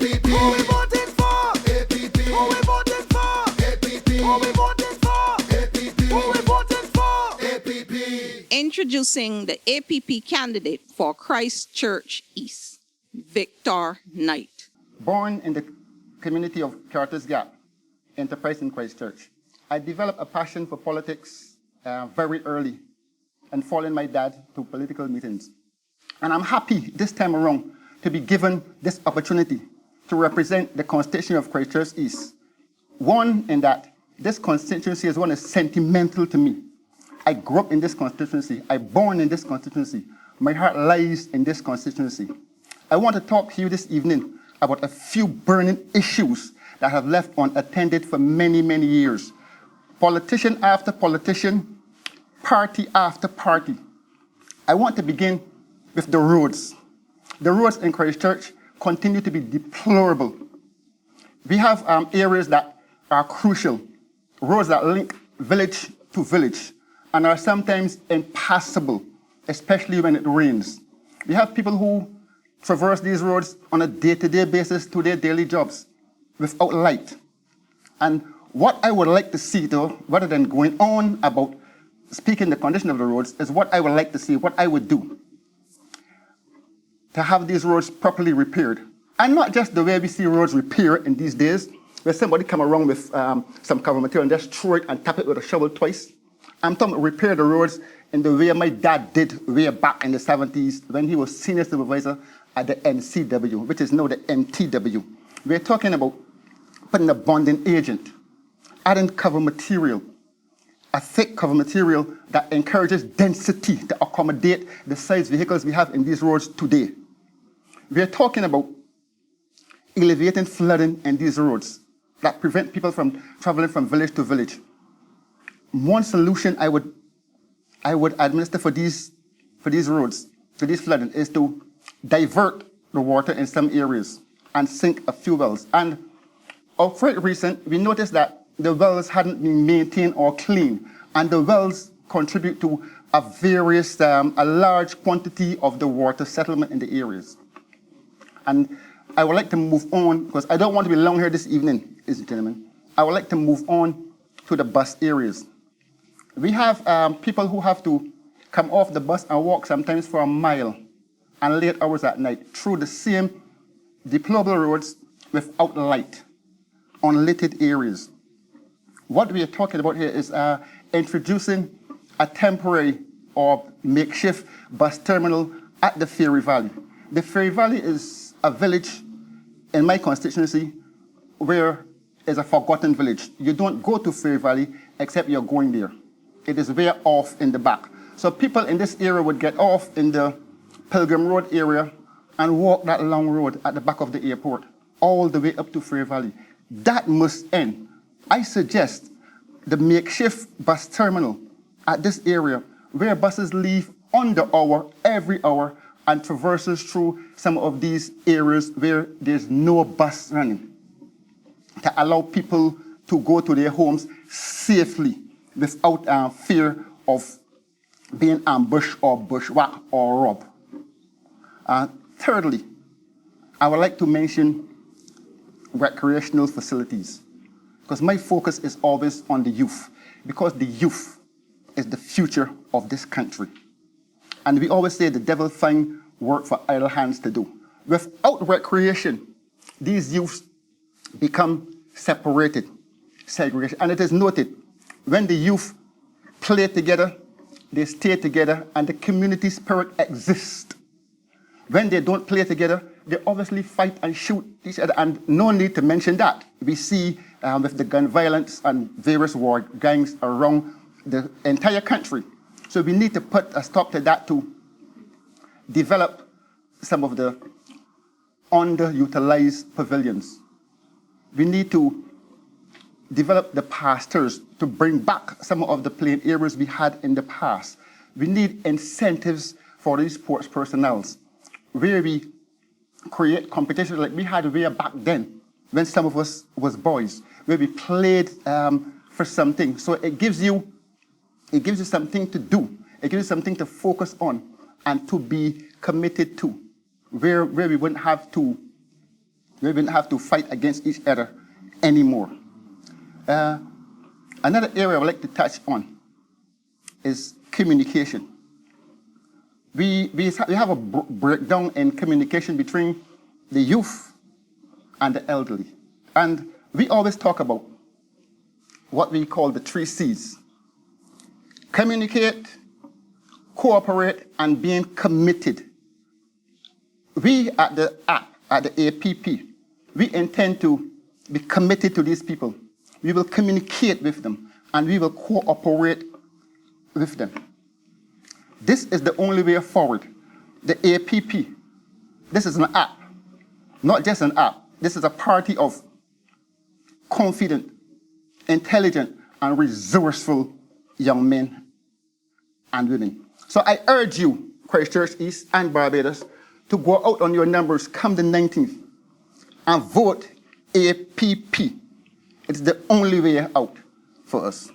APP. Who we voting for? APP. Who we voting for? APP. Who we voting for? APP. Who we voting for? APP. Introducing the APP candidate for Christchurch East, Victor Knight. Born in the community of Curtis Gap, Enterprise in Christchurch, I developed a passion for politics very early and following my dad to political meetings. And I'm happy this time around to be given this opportunity to represent the constituency of Christchurch East. One, in that this constituency is one that's sentimental to me. I grew up in this constituency. I born in this constituency. My heart lies in this constituency. I want to talk to you this evening about a few burning issues that have left unattended for many, many years. Politician after politician, party after party. I want to begin with the roads. The roads in Christchurch continue to be deplorable. We have areas that are crucial, roads that link village to village, and are sometimes impassable, especially when it rains. We have people who traverse these roads on a day-to-day basis to their daily jobs without light. And what I would like to see, though, rather than going on about speaking the condition of the roads, is what I would like to see, what I would do to have these roads properly repaired. And not just the way we see roads repaired in these days, where somebody come around with some cover material and just throw it and tap it with a shovel twice. I'm talking about repair the roads in the way my dad did way back in the 70s when he was senior supervisor at the NCW, which is now the MTW. We're talking about putting a bonding agent, adding cover material, a thick cover material that encourages density to accommodate the size vehicles we have in these roads today. We're talking about elevating flooding in these roads that prevent people from traveling from village to village. One solution I would administer for these roads, for these flooding, is to divert the water in some areas and sink a few wells. And of quite recent, we noticed that the wells hadn't been maintained or cleaned, and the wells contribute to a large quantity of the water settlement in the areas. And I would like to move on, because I don't want to be long here this evening, ladies and gentlemen. I would like to move on to the bus areas. We have people who have to come off the bus and walk sometimes for a mile and late hours at night through the same deplorable roads without light, unlit areas. What we are talking about here is introducing a temporary or makeshift bus terminal at the Fairy Valley. The Fairy Valley is a village in my constituency where it's a forgotten village. You don't go to Fairy Valley except you're going there. It is way off in the back. So people in this area would get off in the Pilgrim Road area and walk that long road at the back of the airport, all the way up to Fairy Valley. That must end. I suggest the makeshift bus terminal at this area where buses leave on the hour, every hour, and traverses through some of these areas where there's no bus running, to allow people to go to their homes safely without fear of being ambushed or bushwhacked or robbed. Thirdly, I would like to mention recreational facilities, because my focus is always on the youth, because the youth is the future of this country. And we always say the devil find work for idle hands to do. Without recreation, these youths become separated, segregation. And it is noted, when the youth play together, they stay together, and the community spirit exists. When they don't play together, they obviously fight and shoot each other. And no need to mention that. We see with the gun violence and various war gangs around the entire country. So we need to put a stop to that, to develop some of the underutilized pavilions. We need to develop the pastures to bring back some of the playing areas we had in the past. We need incentives for these sports personnel, where we create competitions like we had way back then, when some of us was boys, where we played for something. So it gives you something to do. It gives you something to focus on and to be committed to, where we wouldn't have to We wouldn't have to fight against each other anymore. Another area I would like to touch on is communication. We have a breakdown in communication between the youth and the elderly. And we always talk about what we call the 3 C's. Communicate, cooperate, and being committed. We at the APP, we intend to be committed to these people. We will communicate with them, and we will cooperate with them. This is the only way forward. The APP, this is an app, not just an app. This is a party of confident, intelligent, and resourceful young men and women. So I urge you, Christchurch East and Barbados, to go out on your numbers come the 19th and vote APP. It's the only way out for us.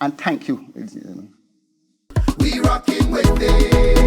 And thank you, ladies and gentlemen. We rocking with it.